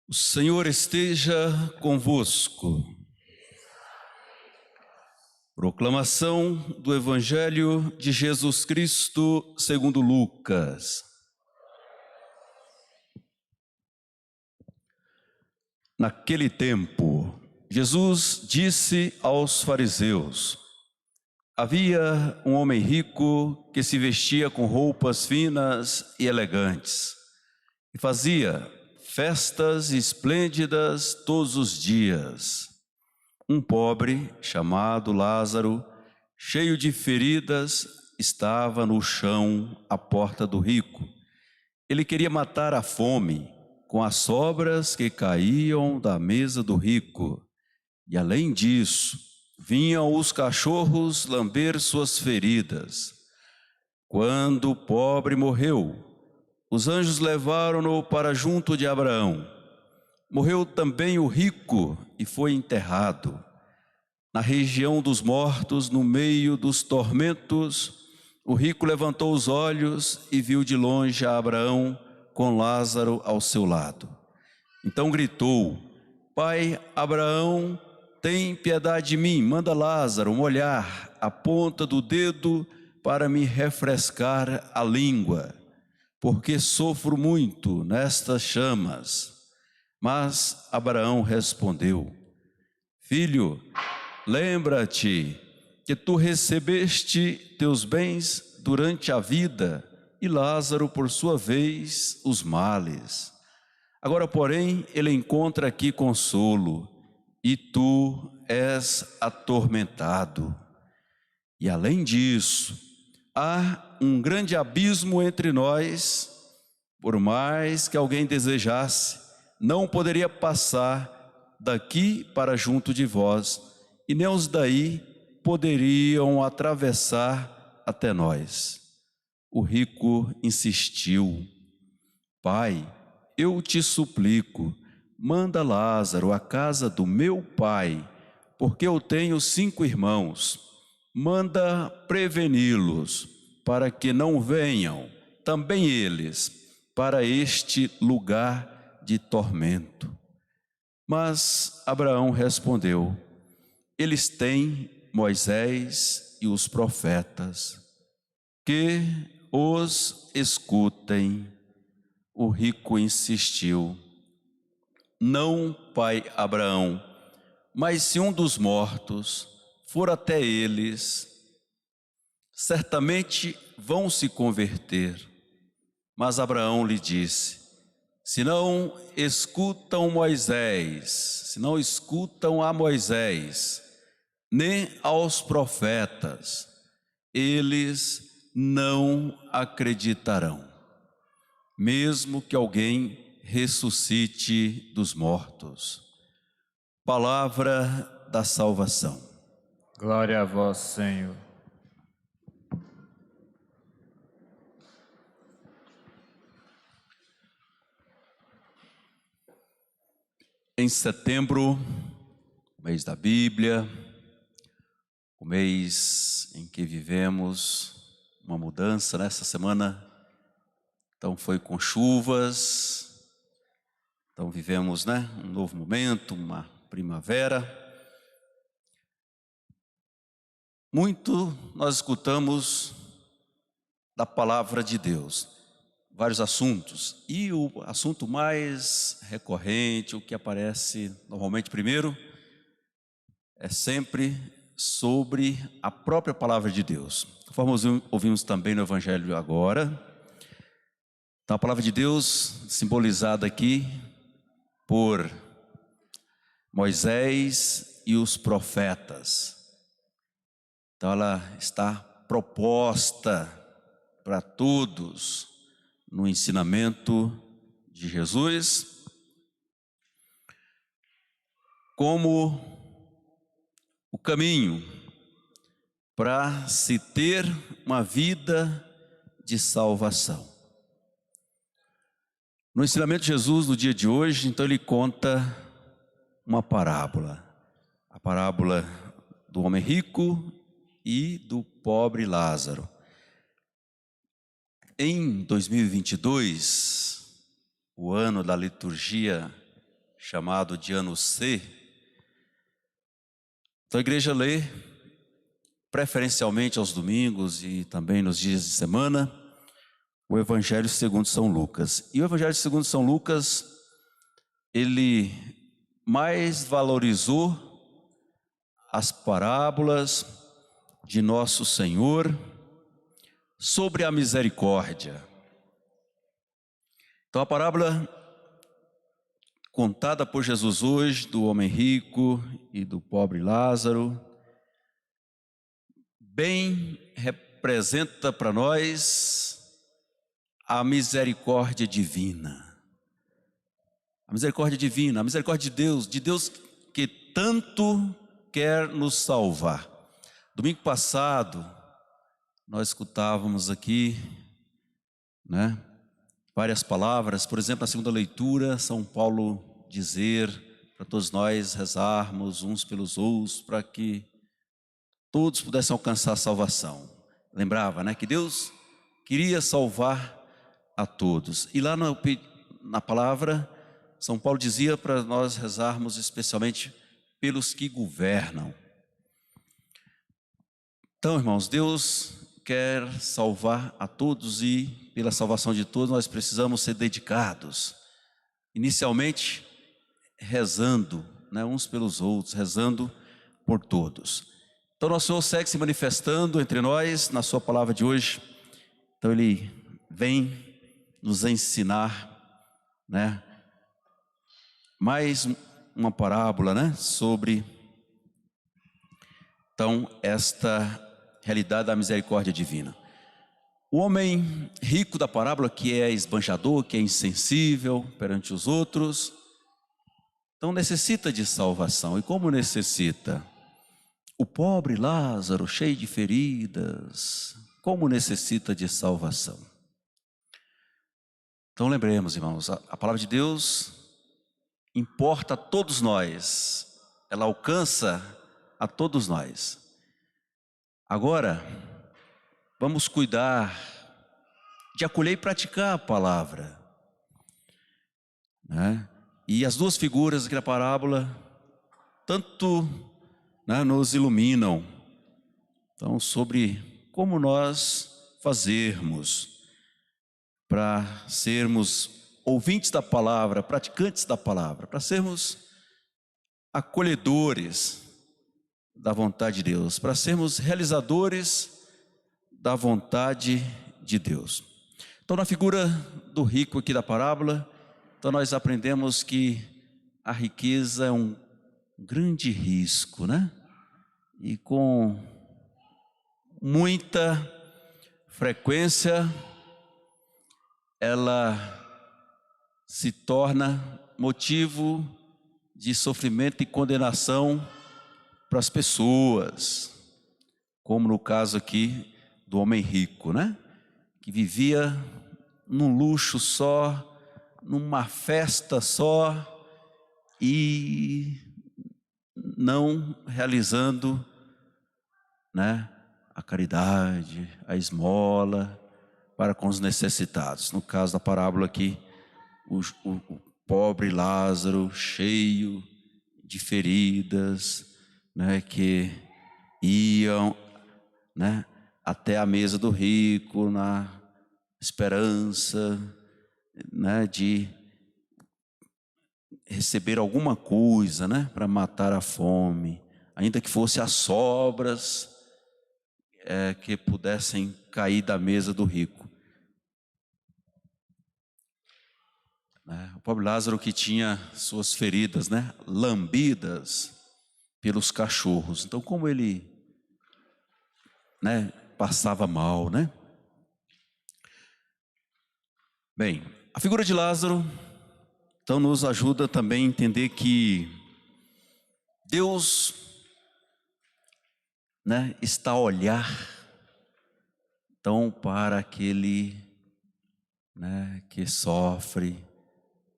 O Senhor esteja convosco. Proclamação do Evangelho de Jesus Cristo segundo Lucas. Naquele tempo, Jesus disse aos fariseus: havia um homem rico que se vestia com roupas finas e elegantes e fazia festas esplêndidas todos os dias. Um pobre, chamado Lázaro, cheio de feridas, estava no chão à porta do rico. Ele queria matar a fome com as sobras que caíam da mesa do rico. E além disso, vinham os cachorros lamber suas feridas. Quando o pobre morreu, os anjos levaram-no para junto de Abraão. Morreu também o rico e foi enterrado. Na região dos mortos, no meio dos tormentos, o rico levantou os olhos e viu de longe a Abraão com Lázaro ao seu lado. Então gritou: Pai Abraão, tem piedade de mim, manda Lázaro molhar a ponta do dedo para me refrescar a língua, porque sofro muito nestas chamas. Mas Abraão respondeu: Filho, lembra-te que tu recebeste teus bens durante a vida e Lázaro, por sua vez, os males. Agora, porém, ele encontra aqui consolo e tu és atormentado. E além disso, há um grande abismo entre nós. Por mais que alguém desejasse, não poderia passar daqui para junto de vós, e nem os daí poderiam atravessar até nós. O rico insistiu: Pai, eu te suplico, manda Lázaro à casa do meu pai, porque eu tenho 5 irmãos. Manda preveni-los, para que não venham também eles para este lugar de tormento. Mas Abraão respondeu: eles têm Moisés e os profetas, que os escutem. O rico insistiu: não, pai Abraão, mas se um dos mortos for até eles, certamente vão se converter. Mas Abraão lhe disse: se não escutam a Moisés, nem aos profetas, eles não acreditarão, mesmo que alguém ressuscite dos mortos. Palavra da salvação. Glória a vós, Senhor. Em setembro, mês da Bíblia, o mês em que vivemos uma mudança nessa semana, então foi com chuvas, então vivemos, um novo momento, uma primavera. Muito nós escutamos da palavra de Deus, vários assuntos, e o assunto mais recorrente, o que aparece normalmente primeiro, é sempre sobre a própria palavra de Deus. Conforme ouvimos também no Evangelho agora, então a palavra de Deus simbolizada aqui por Moisés e os profetas. Então ela está proposta para todos no ensinamento de Jesus como o caminho para se ter uma vida de salvação. No ensinamento de Jesus no dia de hoje, então ele conta uma parábola, a parábola do homem rico e do pobre Lázaro. Em 2022, o ano da liturgia chamado de ano C. Então a igreja lê, preferencialmente aos domingos e também nos dias de semana, o Evangelho segundo São Lucas. E o Evangelho segundo São Lucas, ele mais valorizou as parábolas de Nosso Senhor sobre a misericórdia. Então a parábola contada por Jesus hoje, do homem rico e do pobre Lázaro, bem representa para nós a misericórdia divina. A misericórdia divina, a misericórdia de Deus que tanto quer nos salvar. Domingo passado, nós escutávamos aqui, várias palavras. Por exemplo, na segunda leitura, São Paulo dizer para todos nós rezarmos uns pelos outros, para que todos pudessem alcançar a salvação. Lembrava, que Deus queria salvar a todos. E lá na palavra, São Paulo dizia para nós rezarmos especialmente pelos que governam. Então, irmãos, Deus quer salvar a todos e pela salvação de todos nós precisamos ser dedicados. Inicialmente, rezando, uns pelos outros, rezando por todos. Então, nosso Senhor segue se manifestando entre nós na sua palavra de hoje. Então, Ele vem nos ensinar, mais uma parábola, sobre, então, esta realidade da misericórdia divina. O homem rico da parábola, que é esbanjador, que é insensível perante os outros, então necessita de salvação. E como necessita? O pobre Lázaro, cheio de feridas, como necessita de salvação? Então lembremos, irmãos, a palavra de Deus importa a todos nós, ela alcança a todos nós. Agora, vamos cuidar de acolher e praticar a palavra, E as duas figuras aqui da parábola, tanto nos iluminam, então, sobre como nós fazermos para sermos ouvintes da palavra, praticantes da palavra, para sermos acolhedores da vontade de Deus, para sermos realizadores da vontade de Deus. Então, na figura do rico aqui da parábola, então nós aprendemos que a riqueza é um grande risco, E com muita frequência ela se torna motivo de sofrimento e condenação para as pessoas, como no caso aqui do homem rico, que vivia num luxo só, numa festa só e não realizando, a caridade, a esmola para com os necessitados. No caso da parábola aqui, o pobre Lázaro, cheio de feridas, que iam, até a mesa do rico na esperança, de receber alguma coisa, para matar a fome, ainda que fosse as sobras que pudessem cair da mesa do rico. O pobre Lázaro que tinha suas feridas, lambidas pelos cachorros. Então, como ele, passava mal, Bem, a figura de Lázaro, então, nos ajuda também a entender que Deus, está a olhar, então, para aquele, que sofre,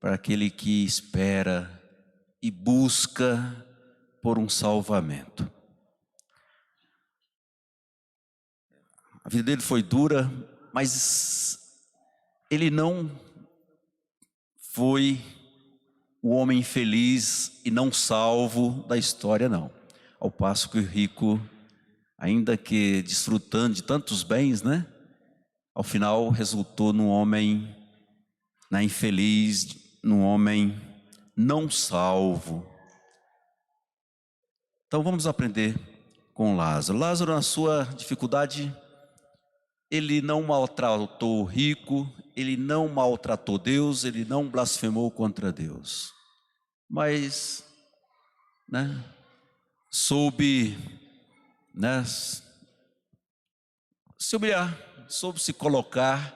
para aquele que espera e busca por um salvamento. A vida dele foi dura, mas ele não foi o homem infeliz e não salvo da história, não. Ao passo que o rico, ainda que desfrutando de tantos bens, né? Ao final resultou num homem infeliz, num homem não salvo. Então vamos aprender com Lázaro. Lázaro, na sua dificuldade, ele não maltratou o rico, ele não maltratou Deus, ele não blasfemou contra Deus. Mas, né, soube, né, se humilhar, soube se colocar,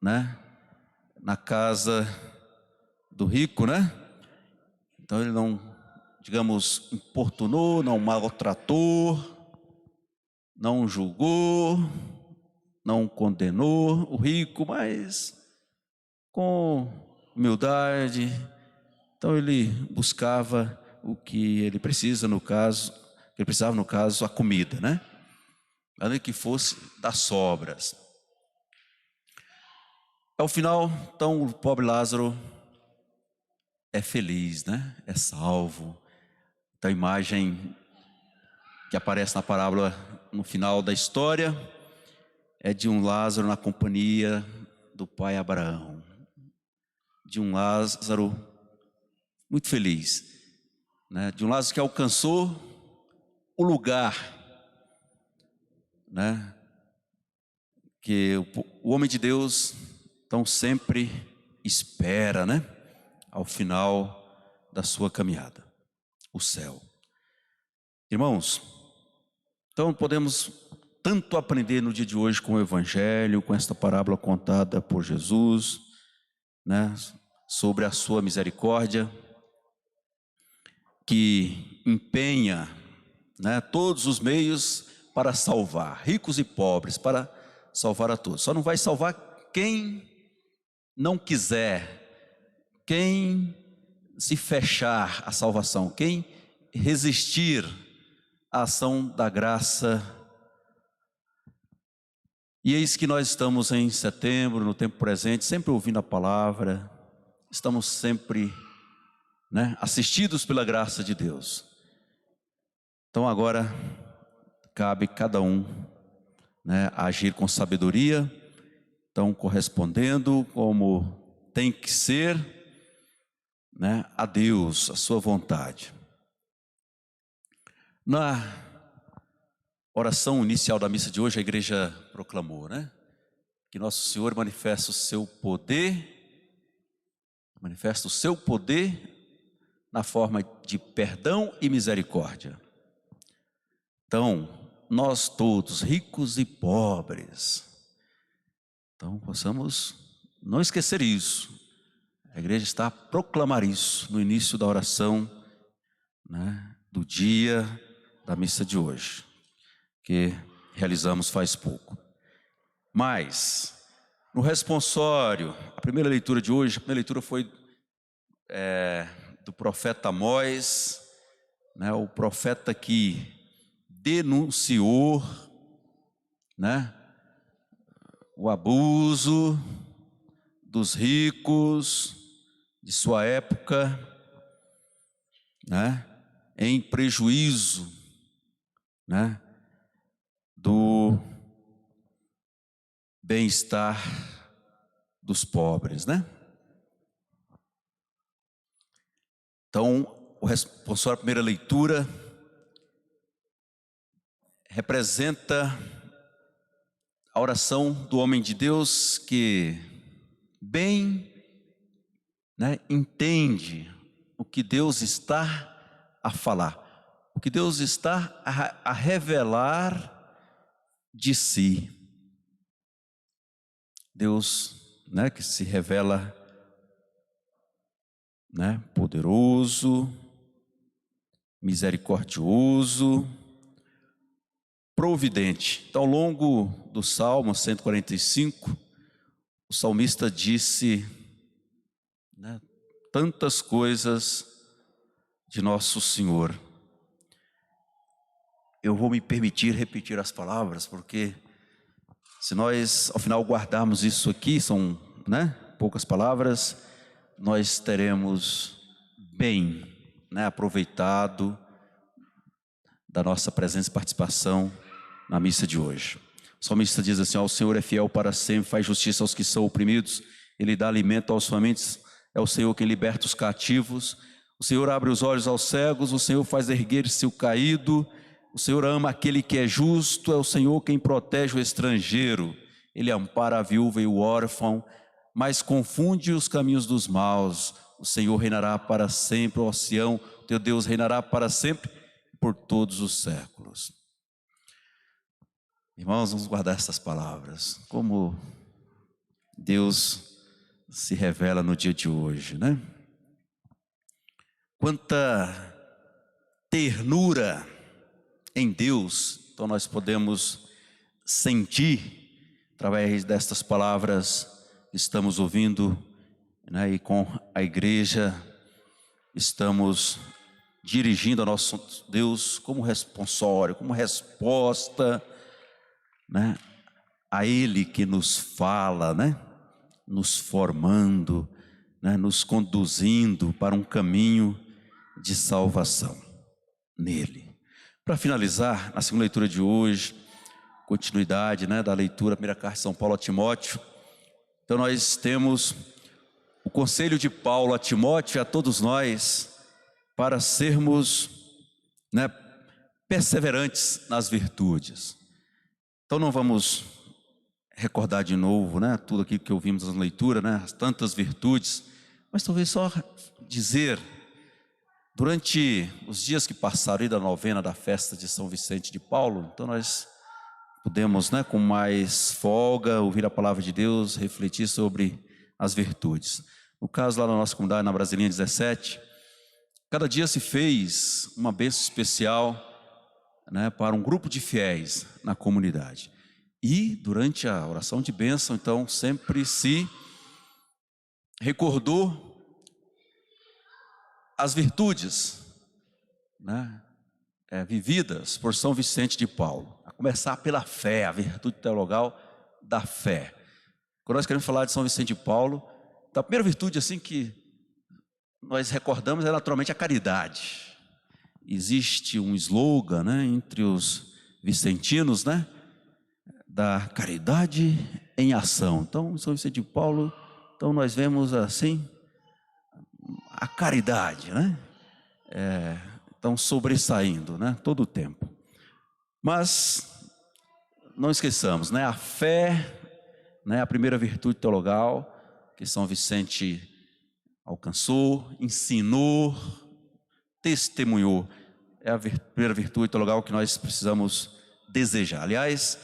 né, na casa do rico, né? Então ele não, digamos, importunou, não maltratou, não julgou, não condenou o rico, mas com humildade. Então ele buscava o que ele precisa, no caso, ele precisava, no caso, a comida, né? Ainda que fosse das sobras. Ao final, então, o pobre Lázaro é feliz, né? É salvo. Então a imagem que aparece na parábola no final da história é de um Lázaro na companhia do pai Abraão. De um Lázaro muito feliz, né? De um Lázaro que alcançou o lugar, né? Que o homem de Deus então sempre espera, né? Ao final da sua caminhada, o céu. Irmãos, então podemos tanto aprender no dia de hoje com o Evangelho, com esta parábola contada por Jesus, né? Sobre a sua misericórdia, que empenha, né, todos os meios para salvar, ricos e pobres, para salvar a todos. Só não vai salvar quem não quiser, quem se fechar à salvação, quem resistir à ação da graça. E eis que nós estamos em setembro, no tempo presente, sempre ouvindo a palavra, estamos sempre, né, assistidos pela graça de Deus. Então agora cabe cada um, né, agir com sabedoria, então correspondendo como tem que ser, né, a Deus, a sua vontade. Na oração inicial da missa de hoje, a igreja proclamou, né, que Nosso Senhor manifesta o seu poder na forma de perdão e misericórdia. Então, nós todos, ricos e pobres, então possamos não esquecer isso. A igreja está a proclamar isso no início da oração, né, do dia da missa de hoje, que realizamos faz pouco. Mas, no responsório, a primeira leitura de hoje, a primeira leitura foi do profeta Amós, né, o profeta que denunciou, né, o abuso dos ricos de sua época, né, em prejuízo, né, do bem-estar dos pobres, né? Então, o responsório, a primeira leitura, representa a oração do homem de Deus que bem, né, entende o que Deus está a falar, o que Deus está a revelar de si. Deus, né, que se revela, né, poderoso, misericordioso, providente. Então, ao longo do Salmo 145, o salmista disse, né, tantas coisas de Nosso Senhor. Eu vou me permitir repetir as palavras, porque se nós, ao final, guardarmos isso aqui, são, né, poucas palavras, nós teremos bem, né, aproveitado da nossa presença e participação na missa de hoje. O salmista diz assim: o Senhor é fiel para sempre, faz justiça aos que são oprimidos, Ele dá alimento aos famintos, é o Senhor quem liberta os cativos, o Senhor abre os olhos aos cegos, o Senhor faz erguer-se o caído, o Senhor ama aquele que é justo, é o Senhor quem protege o estrangeiro, Ele ampara a viúva e o órfão, mas confunde os caminhos dos maus. O Senhor reinará para sempre, ó Sião, teu Deus reinará para sempre, por todos os séculos. Irmãos, vamos guardar essas palavras, como Deus se revela no dia de hoje, né? Quanta ternura em Deus, então nós podemos sentir através destas palavras que estamos ouvindo, né? E com a igreja estamos dirigindo a nosso Deus como responsório, como resposta, né, a Ele que nos fala, né, nos formando, né, nos conduzindo para um caminho de salvação nele. Para finalizar, na segunda leitura de hoje, continuidade, né, da leitura da primeira carta de São Paulo a Timóteo, então nós temos o conselho de Paulo a Timóteo e a todos nós para sermos, né, perseverantes nas virtudes. Então não vamos recordar de novo, né, tudo aquilo que ouvimos na leitura, né, as tantas virtudes, mas talvez só dizer, durante os dias que passaram aí da novena da festa de São Vicente de Paulo, então nós podemos, né, com mais folga, ouvir a palavra de Deus, refletir sobre as virtudes. No caso lá na nossa comunidade, na Brasilinha 17, cada dia se fez uma bênção especial, né, para um grupo de fiéis na comunidade. E durante a oração de bênção, então, sempre se recordou as virtudes, né, vividas por São Vicente de Paulo. A começar pela fé, a virtude teologal da fé. Quando nós queremos falar de São Vicente de Paulo, então a primeira virtude assim que nós recordamos é naturalmente a caridade. Existe um slogan, né, entre os vicentinos, né, da caridade em ação. Então, São Vicente de Paulo, então nós vemos assim a caridade, né, então sobressaindo, né, todo o tempo. Mas não esqueçamos, né, a fé, né, a primeira virtude teologal que São Vicente alcançou, ensinou, testemunhou, é a primeira virtude teologal que nós precisamos desejar. Aliás,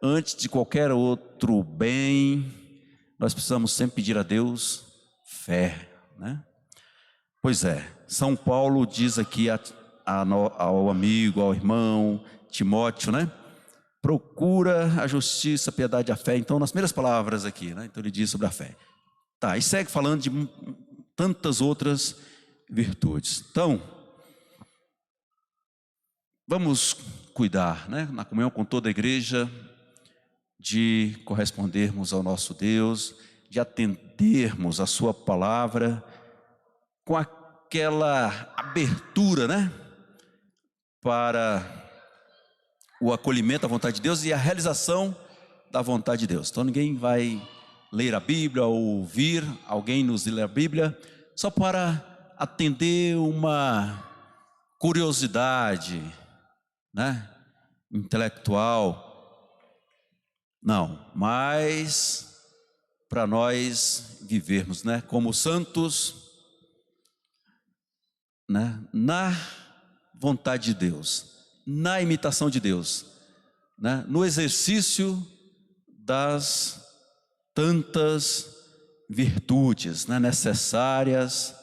antes de qualquer outro bem, nós precisamos sempre pedir a Deus fé, né? Pois é, São Paulo diz aqui ao amigo, ao irmão Timóteo, né? Procura a justiça, a piedade e a fé. Então, nas primeiras palavras aqui, né? Então ele diz sobre a fé. Tá, e segue falando de tantas outras virtudes. Então, vamos cuidar, né, na comunhão com toda a igreja, de correspondermos ao nosso Deus, de atendermos a sua palavra com aquela abertura, né, para o acolhimento à vontade de Deus e a realização da vontade de Deus. Então ninguém vai ler a Bíblia ou ouvir alguém nos ler a Bíblia só para atender uma curiosidade, né, intelectual. Não, mas para nós vivermos, né, como santos, né, na vontade de Deus, na imitação de Deus, né, no exercício das tantas virtudes, né, necessárias,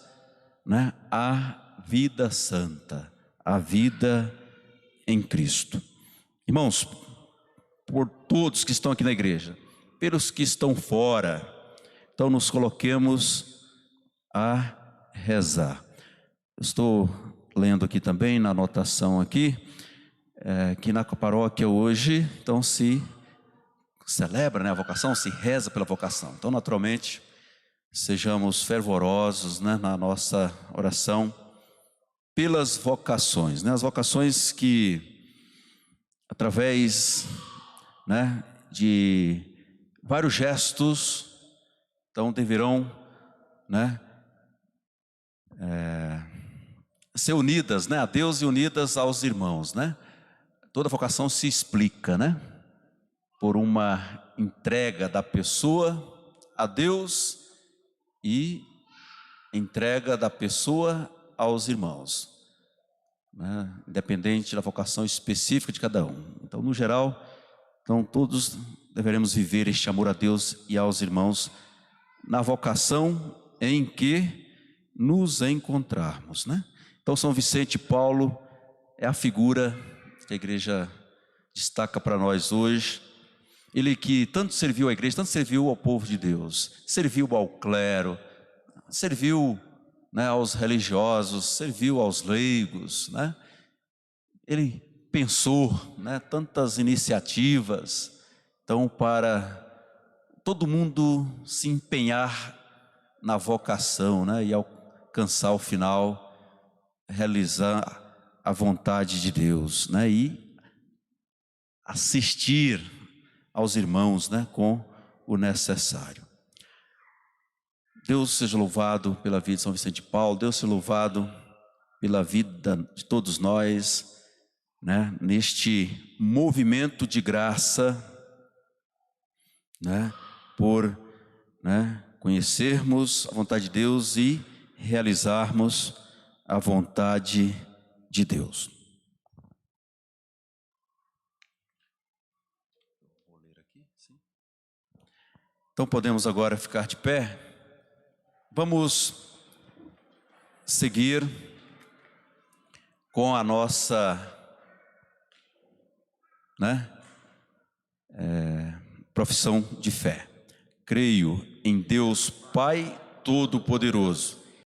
né, à vida santa, à vida em Cristo. Irmãos, por todos que estão aqui na igreja, pelos que estão fora, então nos coloquemos a rezar. Eu estou lendo aqui também na anotação aqui, que na paróquia hoje, então se celebra, né, a vocação, se reza pela vocação. Então naturalmente sejamos fervorosos, né, na nossa oração pelas vocações, né, as vocações que, através, né, de vários gestos, então deverão, né, ser unidas, né, a Deus e unidas aos irmãos, né? Toda vocação se explica, né, por uma entrega da pessoa a Deus e entrega da pessoa aos irmãos, né? Independente da vocação específica de cada um. Então, no geral, então todos deveremos viver este amor a Deus e aos irmãos na vocação em que nos encontrarmos, né? Então, São Vicente Paulo é a figura que a igreja destaca para nós hoje. Ele que tanto serviu à igreja, tanto serviu ao povo de Deus, serviu ao clero, serviu, né, aos religiosos, serviu aos leigos, né? Ele pensou, né, tantas iniciativas, então, para todo mundo se empenhar na vocação, né, e alcançar o final, realizar a vontade de Deus, né, e assistir aos irmãos, né, com o necessário. Deus seja louvado pela vida de São Vicente de Paulo, Deus seja louvado pela vida de todos nós, né, neste movimento de graça, né, por, né, conhecermos a vontade de Deus e realizarmos a vontade de Deus. Então podemos agora ficar de pé. Vamos seguir com a nossa, né, profissão de fé. Creio em Deus Pai Todo-Poderoso,